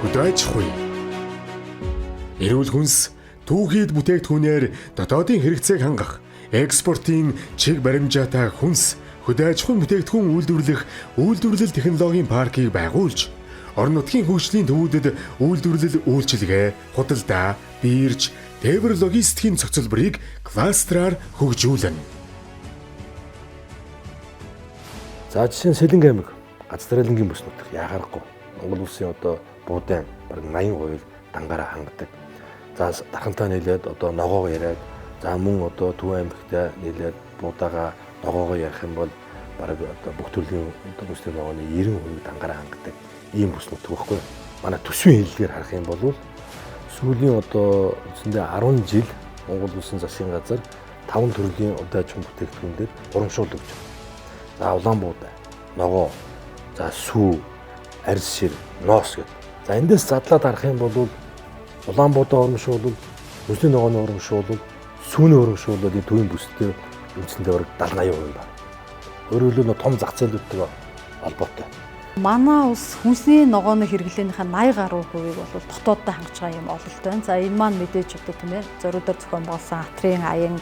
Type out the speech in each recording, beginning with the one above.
хөдөө аж ахуй. Эрүүл хүнс түүхийд бүтээгдэхүүнээр дотоодын хэрэгцээг хангах, экспортын чиг баримжаатай хүнс хөдөө аж ахуйн бүтээгдэхүүн үйлдвэрлэл технологийн паркийг байгуулж, орон нутгийн хөгжлийн төвүүдэд үйлдвэрлэл үйлчилгээ, худалдаа, биерж, тээвэр логистикийн цогцлборыг кластераар хөгжүүлнэ. За жишээ нь Сэлэнг аймаг Газарайлангийн бүс нутаг яхахгүй Монгол улсын одоо буудаан бараг 80% дангаараа хангадаг. За дархантай нийлээд одоо ногоог яриад, за мөн одоо Төв аймагтай нийлээд буудаага ногоогоо ярих юм бол бараг одоо бүх төрлийн хүмүүсийн ногооны 90% дангаараа хангадаг ийм бүс нутаг байхгүй. Манай төсвийн хэллэгээр харах юм бол сүүлийн одоо үндсэндээ 10 жил Монгол улсын засгийн газар 5 төрлийн удаа аж ахуйн бүтээгдэхүүн дээр урамшуул өгч байна. За улаан буудаа, ногоо, за сүү, арьс шир, ноос гэдэг. За эндээс задлаад харах юм бол улаан буудаа урамшуулал, мөсний ногооны урамшуулал, сүүний урамшуулал энэ төвийн бүстэй үндсэндээ бараг 70-80% байна. Өөрөөр хэлбэл том зах зээлүүдтэй холбоотой. Манай улс хүнсний ногооны хэрэглээнийхээ 80 гаруй хувийг бол дотооддоо хангаж байгаа юм ололт байна. За энэ маань мэдээж одоо тийм ээ зориудаар зохион байгуулсан Атрийн аян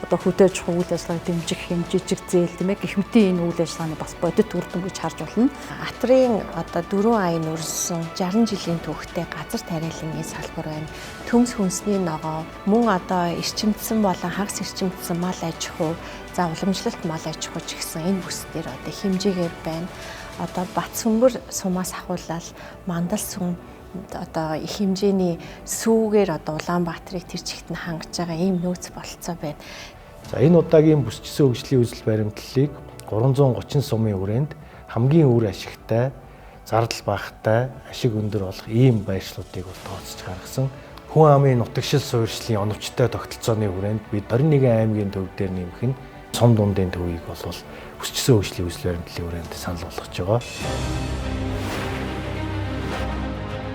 одоо хөдөө аж ахуйн үйл ажиллагааг дэмжих хэмжижиг зээл тийм ээ гэх мэт энэ үйл ажиллагааны бас бодит үр дүн гэж харж болно. Атрийн одоо 4 аян өрсөн 60 жилийн түүхтэй газар тариалангийн салбар байна. Төмс хүнсний ногоо, мөн одоо эрчимдсэн болон хагас эрчимдсэн мал аж ахуй, за уламжлалт мал аж ахуй ч гэсэн энэ бүс дээр одоо хэмжээгээр байна. Одоо Бат сүмбэр сумаас ахуулаад Мандал сүм одоо их хэмжээний сүүгээр одоо Улаанбаатарыг тэр чигт нь хангаж байгаа ийм нөөц болцоо байна. За энэ удаагийн бүсчсэн хөгжлийн үзэл баримтлалыг 330 сумын хүрээнд хамгийн үр ашигтай, зардал багатай, ашиг өндөр болох ийм байршлуудыг бол тооцож гаргасан. Хүн амын нутагшил суурьшлийн оновчтой тогтолцооны хүрээнд бид 21 аймгийн төв дээр нэмэх нь сум дундын төвийг бол бүсчсэн хөгжлийн үзэл баримтлалын хүрээнд санал болгож байгаа.